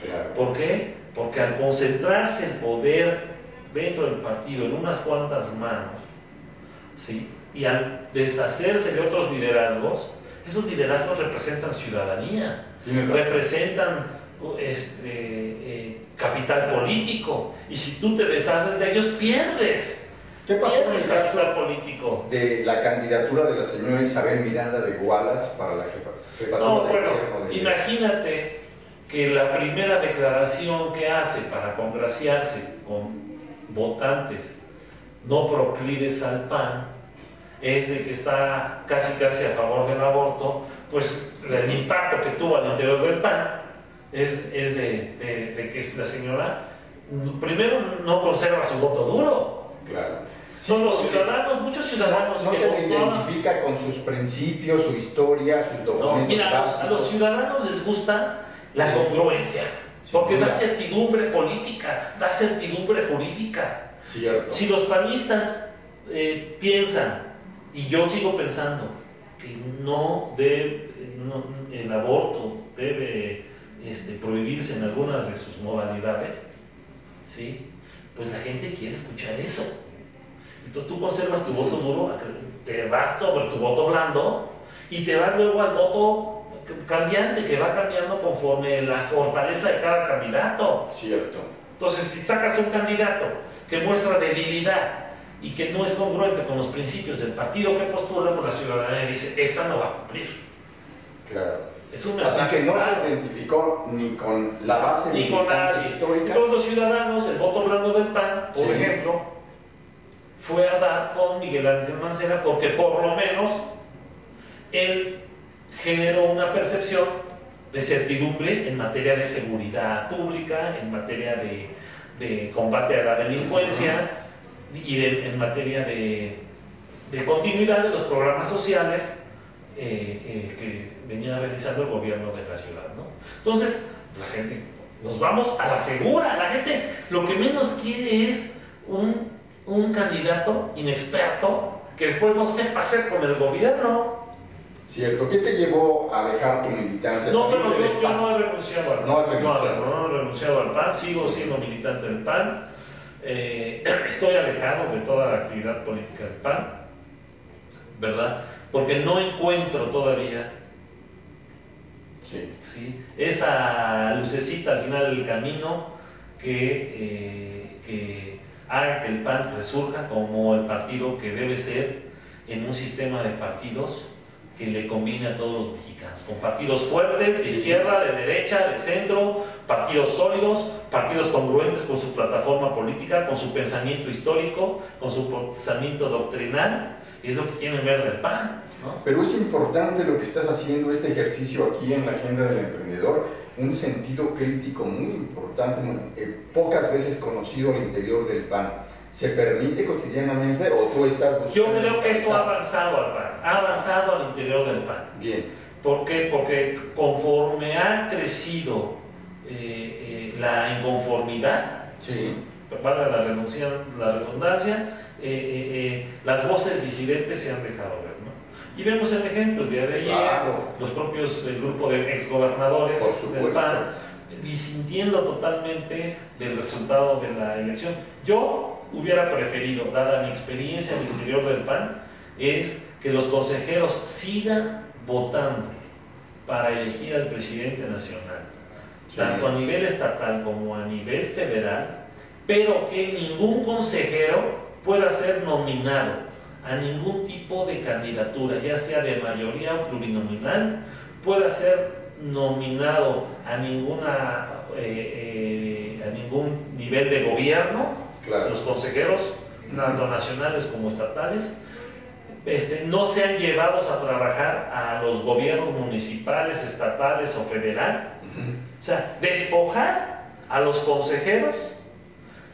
Claro. ¿Por qué? Porque al concentrarse el poder dentro del partido en unas cuantas manos, ¿sí? Y al deshacerse de otros liderazgos, esos liderazgos representan ciudadanía, representan capital político, y si tú te deshaces de ellos, pierdes. ¿Qué pasó en el Pierdes caso capital político. de la candidatura de la señora Isabel Miranda de Gualas para la jefatura No, de bueno, gobierno de... imagínate que la primera declaración que hace para congraciarse con votantes no proclives al PAN es de que está casi a favor del aborto. Pues el impacto que tuvo al interior del PAN es de que la señora primero no conserva su voto duro. Claro. Son los ciudadanos, muchos ciudadanos No que se le votaban. identifica con sus principios, su historia, sus documentos No, mira, a básicos. los ciudadanos les gusta la Sí. congruencia, Sí, porque mira. da certidumbre política, da certidumbre jurídica. Cierto. Si los panistas piensan, y yo sigo pensando, que el aborto debe prohibirse en algunas de sus modalidades, ¿sí? Pues la gente quiere escuchar eso. Entonces tú conservas tu voto duro, te vas sobre tu voto blando y te vas luego al voto cambiante, que va cambiando conforme la fortaleza de cada candidato. Cierto. Entonces, si sacas un candidato que muestra debilidad y que no es congruente con los principios del partido que postula, pues la ciudadanía dice, esta no va a cumplir. Claro. Es un Así mensaje que no claro. se identificó ni con la base Ni con nadie. histórica. Todos los ciudadanos, el voto blando del PAN, por Sí. ejemplo, fue a dar con Miguel Ángel Mancera porque por lo menos él generó una percepción de certidumbre en materia de seguridad pública, en materia de combate a la delincuencia y en materia de continuidad de los programas sociales que venía realizando el gobierno de la ciudad, ¿no? Entonces, la gente, nos vamos a la segura. La gente lo que menos quiere es un candidato inexperto que después no sepa hacer con el gobierno. Cierto. ¿Qué te llevó a dejar tu militancia? No, Salir pero del yo PAN. no he renunciado al PAN. No has renunciado. No he renunciado al PAN, sigo siendo militante del PAN. Estoy alejado de toda la actividad política del PAN, ¿verdad? Porque no encuentro todavía ¿sí? esa lucecita al final del camino que haga que el PAN resurja como el partido que debe ser en un sistema de partidos que le combine a todos los mexicanos, con partidos fuertes, de izquierda, de derecha, de centro, partidos sólidos, partidos congruentes con su plataforma política, con su pensamiento histórico, con su pensamiento doctrinal, y es lo que quieren ver del PAN, ¿no? Pero es importante lo que estás haciendo, este ejercicio aquí en la agenda del emprendedor, un sentido crítico muy importante, pocas veces conocido al interior del PAN. ¿Se permite cotidianamente o tú estás buscando? Yo creo que eso ha avanzado al PAN, ha avanzado al interior del PAN. Bien. ¿Por qué? Porque conforme ha crecido la inconformidad, Sí. valga la redundancia, las voces disidentes se han dejado ver, ¿no? Y vemos el ejemplo el día de ayer, los propios, el grupo de exgobernadores del PAN, disintiendo totalmente del resultado de la elección. Yo hubiera preferido, dada mi experiencia al interior del PAN, es que los consejeros sigan votando para elegir al presidente nacional, tanto a nivel estatal como a nivel federal, pero que ningún consejero pueda ser nominado a ningún tipo de candidatura, ya sea de mayoría o plurinominal, pueda ser nominado a ningún nivel de gobierno. Los consejeros, tanto nacionales como estatales, no sean llevados a trabajar a los gobiernos municipales, estatales o federal. O sea, despojar a los consejeros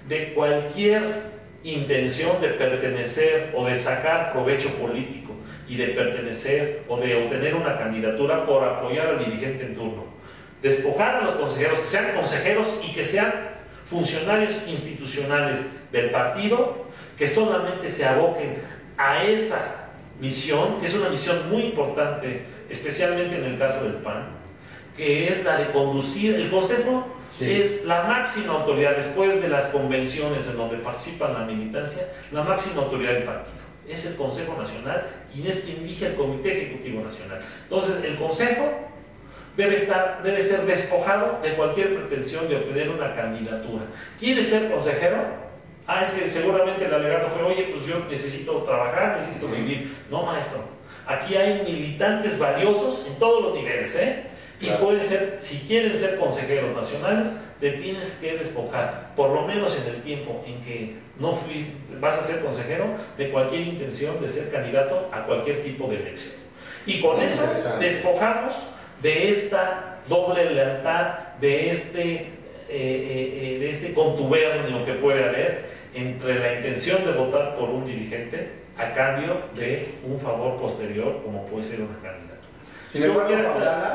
de cualquier intención de pertenecer o de sacar provecho político y de pertenecer o de obtener una candidatura por apoyar al dirigente en turno. Despojar a los consejeros, que sean consejeros y que sean funcionarios institucionales del partido, que solamente se aboquen a esa misión, que es una misión muy importante, especialmente en el caso del PAN, que es la de conducir. El Consejo es la máxima autoridad, después de las convenciones en donde participa la militancia, la máxima autoridad del partido. Es el Consejo Nacional quien dirige el Comité Ejecutivo Nacional. Entonces, el Consejo debe ser despojado de cualquier pretensión de obtener una candidatura. ¿Quiere ser consejero? Es que seguramente el alegato fue, oye, pues yo necesito trabajar, necesito vivir. No, maestro. Aquí hay militantes valiosos en todos los niveles, Y pueden ser, si quieren ser consejeros nacionales, te tienes que despojar, por lo menos en el tiempo en que vas a ser consejero, de cualquier intención de ser candidato a cualquier tipo de elección. Y con eso despojamos de esta doble lealtad, de este contubernio que puede haber entre la intención de votar por un dirigente a cambio de un favor posterior, como puede ser una candidatura.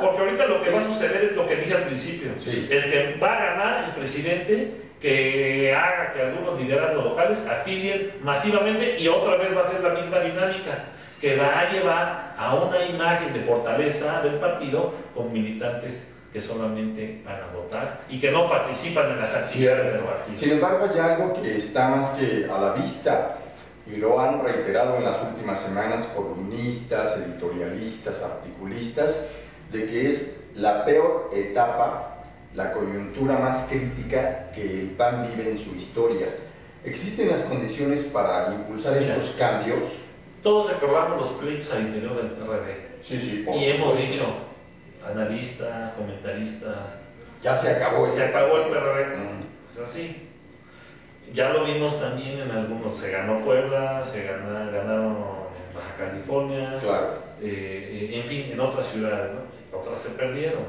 Porque ahorita lo que va a suceder es lo que dije al principio. El que va a ganar el presidente, que haga que algunos liderazgos locales afilien masivamente, y otra vez va a ser la misma dinámica, que va a llevar a una imagen de fortaleza del partido con militantes que solamente van a votar y que no participan en las actividades del partido. Sin embargo, hay algo que está más que a la vista, y lo han reiterado en las últimas semanas columnistas, editorialistas, articulistas, de que es la peor etapa, la coyuntura más crítica que el PAN vive en su historia. ¿Existen las condiciones para impulsar estos cambios? Todos recordamos los pleitos al interior del PRD. Y hemos dicho, analistas, comentaristas, ya se acabó el PRD. Es así. Ya lo vimos también en algunos, se ganó Puebla, ganaron en Baja California, en fin, en otras ciudades, ¿no? Otras se perdieron.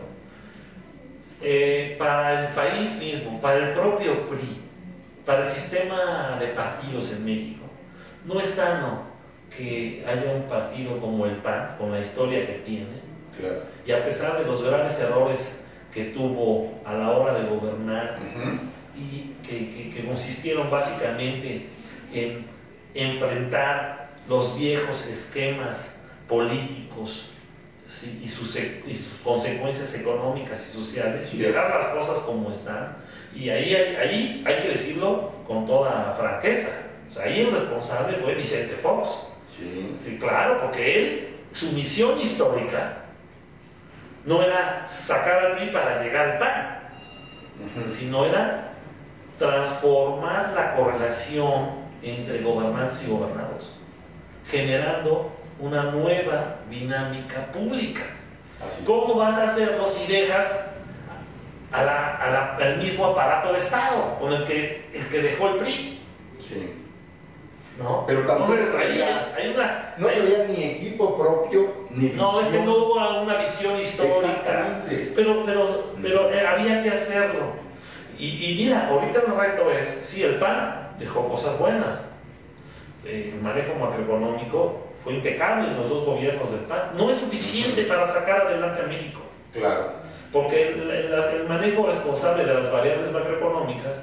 Para el país mismo, para el propio PRI, para el sistema de partidos en México, no es sano que haya un partido como el PAN, con la historia que tiene, y a pesar de los graves errores que tuvo a la hora de gobernar, y que consistieron básicamente en enfrentar los viejos esquemas políticos, y sus consecuencias económicas y sociales, y dejar las cosas como están. Y ahí hay que decirlo con toda franqueza, o sea, ahí el responsable fue Vicente Fox. Sí, claro, porque su misión histórica no era sacar al PRI para llegar al PAN, sino era transformar la correlación entre gobernantes y gobernados, generando una nueva dinámica pública. ¿Cómo vas a hacerlo si dejas al mismo aparato de Estado con el que dejó el PRI? ¿No? Pero tampoco no había ni equipo propio, ni visión. No, es que no hubo una visión histórica. Pero había que hacerlo. Y mira, ahorita el reto es, sí, el PAN dejó cosas buenas. El manejo macroeconómico fue impecable en los dos gobiernos del PAN. No es suficiente para sacar adelante a México. Claro. Porque el manejo responsable de las variables macroeconómicas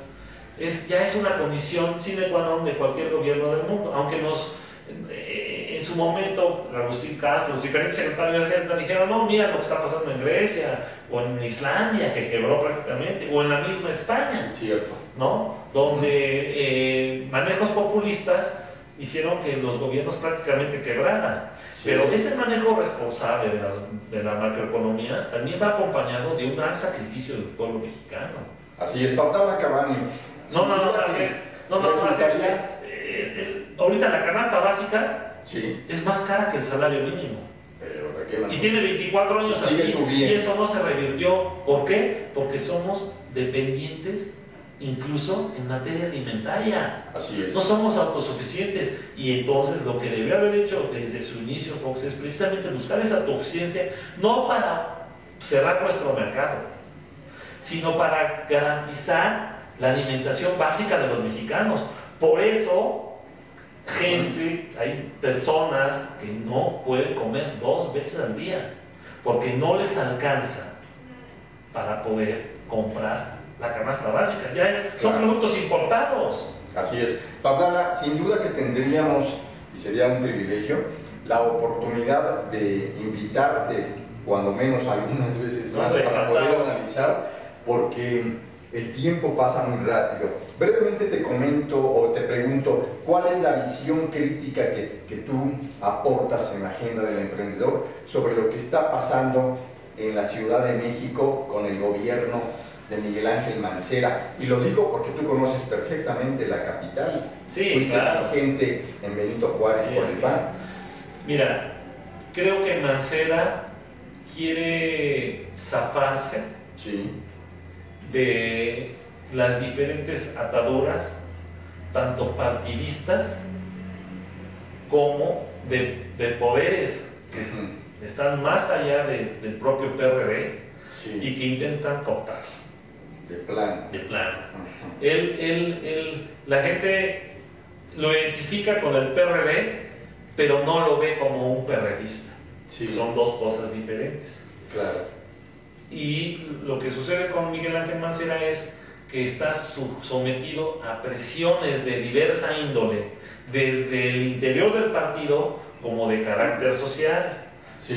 ya es una condición sine qua non de cualquier gobierno del mundo, aunque en su momento Agustín Castro, los diferentes secretarios de Hacienda dijeron, no, mira lo que está pasando en Grecia, o en Islandia, que quebró prácticamente, o en la misma España, Cierto. ¿no? Donde manejos populistas hicieron que los gobiernos prácticamente quebraran. Sí. Pero ese manejo responsable de la macroeconomía también va acompañado de un gran sacrificio del pueblo mexicano. Así es, faltaba Cavani. Así es. Ahorita la canasta básica sí, es más cara que el salario mínimo. pero ¿de qué manera? Y tiene 24 años Sigue así, subiendo. y eso no se revirtió. ¿Por qué? Porque somos dependientes incluso en materia alimentaria. Así es. No somos autosuficientes, y entonces lo que debió haber hecho desde su inicio Fox es precisamente buscar esa autosuficiencia, no para cerrar nuestro mercado, sino para garantizar la alimentación básica de los mexicanos. Por eso hay personas que no pueden comer 2 veces al día porque no les alcanza para poder comprar la canasta básica. Son productos importados. Así es. Pablana, sin duda que tendríamos, y sería un privilegio, la oportunidad de invitarte, cuando menos algunas veces más, para poder analizar, porque el tiempo pasa muy rápido. Brevemente te comento o te pregunto, ¿cuál es la visión crítica que tú aportas en la agenda del emprendedor sobre lo que está pasando en la Ciudad de México con el gobierno de Miguel Ángel Mancera? Y lo digo porque tú conoces perfectamente la capital. Sí, fuiste claro. Gente en Benito Juárez por el PAN. Mira, creo que Mancera quiere zafarse de las diferentes ataduras, tanto partidistas como de poderes que están más allá del propio PRD y que intentan cooptar. De plano. La gente lo identifica con el PRD, pero no lo ve como un perredista. Son dos cosas diferentes. Claro. Y lo que sucede con Miguel Ángel Mancera es que está sometido a presiones de diversa índole, desde el interior del partido como de carácter social,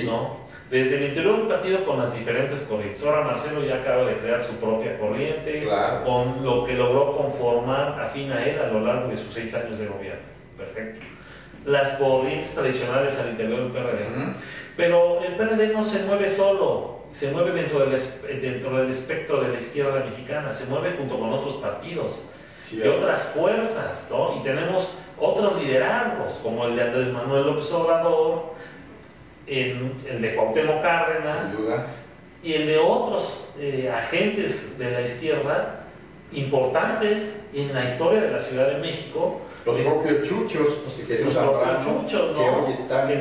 ¿no? Desde el interior del partido con las diferentes corrientes. Ahora Marcelo ya acaba de crear su propia corriente, con lo que logró conformar afín a él a lo largo de sus 6 años de gobierno. Perfecto. Las corrientes tradicionales al interior del PRD. Pero el PRD no se mueve solo, se mueve dentro del espectro de la izquierda mexicana, se mueve junto con otros partidos y otras fuerzas, ¿no? Y tenemos otros liderazgos, como el de Andrés Manuel López Obrador, el de Cuauhtémoc Cárdenas, y el de otros agentes de la izquierda importantes en la historia de la Ciudad de México. Los propios chuchos, que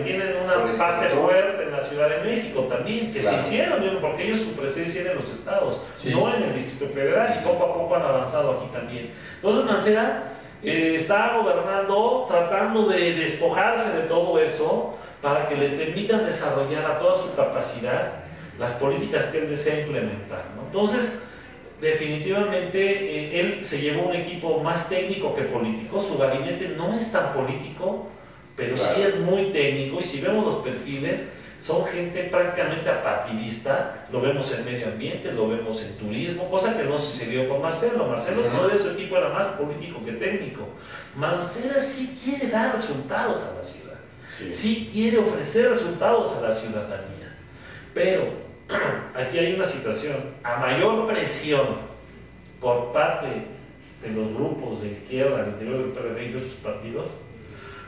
tienen una parte fuerte en la Ciudad de México también, que se hicieron, porque ellos su presencia era en los estados, no en el Distrito Federal, y poco a poco han avanzado aquí también. Entonces Mancera está gobernando, tratando de despojarse de todo eso para que le permitan desarrollar a toda su capacidad las políticas que él desea implementar, ¿no? Entonces, definitivamente él se llevó un equipo más técnico que político. Su gabinete no es tan político, pero sí es muy técnico, y si vemos los perfiles, son gente prácticamente apartidista. Lo vemos en medio ambiente, lo vemos en turismo, cosa que no sucedió con Marcelo. Todo de su equipo era más político que técnico. Mancera sí quiere dar resultados a la ciudad, sí quiere ofrecer resultados a la ciudadanía, pero aquí hay una situación: a mayor presión por parte de los grupos de izquierda al interior del PRD y de otros partidos,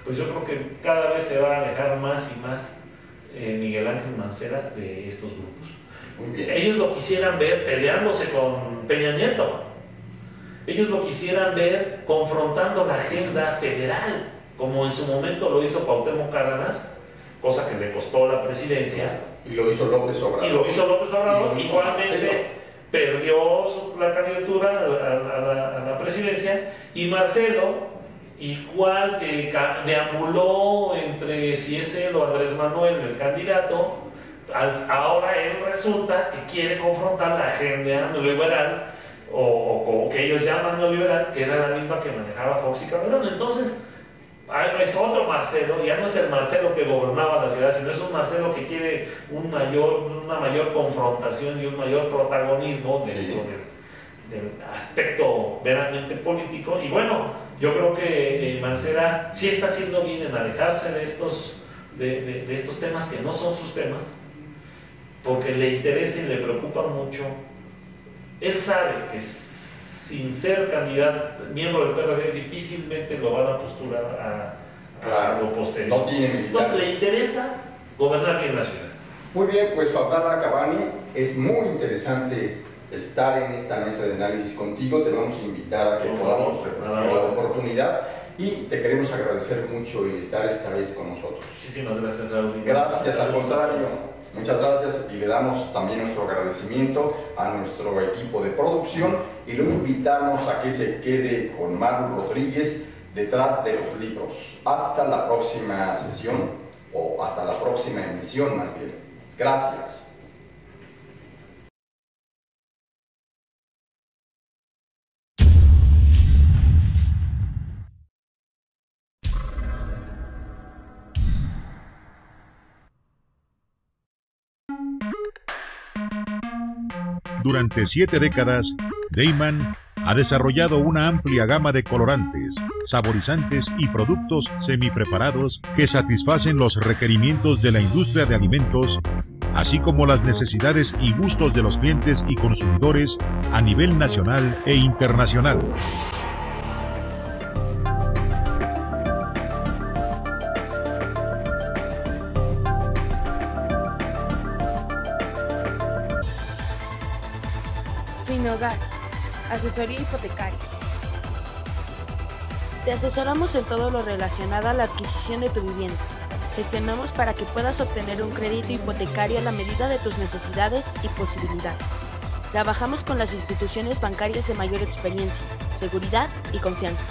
pues yo creo que cada vez se va a alejar más y más Miguel Ángel Mancera de estos grupos. Ellos lo quisieran ver peleándose con Peña Nieto, ellos lo quisieran ver confrontando la agenda federal, como en su momento lo hizo Cuauhtémoc Cárdenas, cosa que le costó la presidencia. Y lo hizo López Obrador. Igualmente perdió la candidatura a la presidencia, y Marcelo, igual que deambuló entre si es él o Andrés Manuel el candidato, ahora él resulta que quiere confrontar la agenda neoliberal o que ellos llaman neoliberal, que era la misma que manejaba Fox y Calderón. Entonces, es otro Marcelo, ya no es el Marcelo que gobernaba la ciudad, sino es un Marcelo que quiere una mayor confrontación y un mayor protagonismo dentro del aspecto verdaderamente político. Y bueno, yo creo que Mancera sí está haciendo bien en alejarse de estos temas que no son sus temas, porque le interesa y le preocupa mucho. Él sabe que sin ser candidato, miembro del PRD, difícilmente lo van a postular a lo posterior. No tiene militancia. Entonces le interesa gobernar bien la ciudad. Muy bien, pues Fabiola Cavani, es muy interesante estar en esta mesa de análisis contigo. Te vamos a invitar a que podamos repetir la oportunidad y te queremos agradecer mucho el estar esta vez con nosotros. Muchísimas gracias, Raúl. Gracias, al contrario. Muchas gracias, y le damos también nuestro agradecimiento a nuestro equipo de producción y lo invitamos a que se quede con Maru Rodríguez detrás de los libros. Hasta la próxima sesión, o hasta la próxima emisión más bien. Gracias. Durante 7 décadas, Deiman ha desarrollado una amplia gama de colorantes, saborizantes y productos semipreparados que satisfacen los requerimientos de la industria de alimentos, así como las necesidades y gustos de los clientes y consumidores a nivel nacional e internacional. Finhogar, asesoría hipotecaria. Te asesoramos en todo lo relacionado a la adquisición de tu vivienda. Gestionamos para que puedas obtener un crédito hipotecario a la medida de tus necesidades y posibilidades. Trabajamos con las instituciones bancarias de mayor experiencia, seguridad y confianza.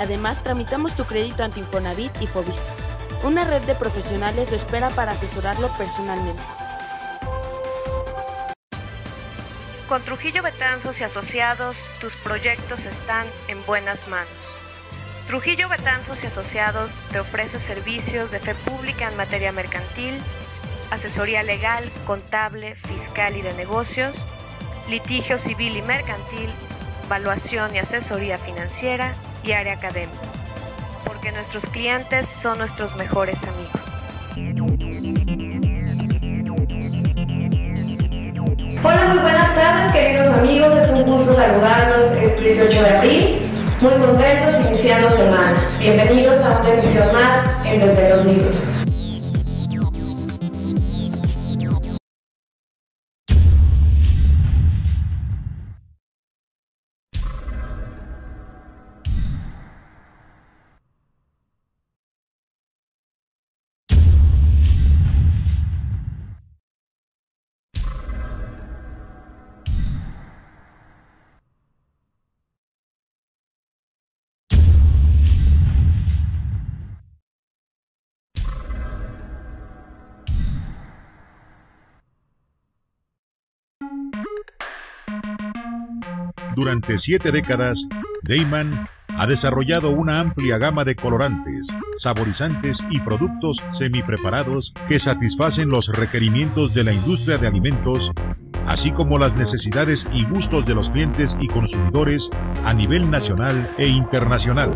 Además, tramitamos tu crédito ante Infonavit y Fovista. Una red de profesionales lo espera para asesorarlo personalmente. Con Trujillo Betanzos y Asociados, tus proyectos están en buenas manos. Trujillo Betanzos y Asociados te ofrece servicios de fe pública en materia mercantil, asesoría legal, contable, fiscal y de negocios, litigio civil y mercantil, valuación y asesoría financiera y área académica, porque nuestros clientes son nuestros mejores amigos. Hola, muy buenas tardes, queridos amigos. Es un gusto saludarlos este 18 de abril. Muy contentos iniciando semana. Bienvenidos a una emisión más en Desde los Libros. Durante 7 décadas, Deiman ha desarrollado una amplia gama de colorantes, saborizantes y productos semipreparados que satisfacen los requerimientos de la industria de alimentos, así como las necesidades y gustos de los clientes y consumidores a nivel nacional e internacional.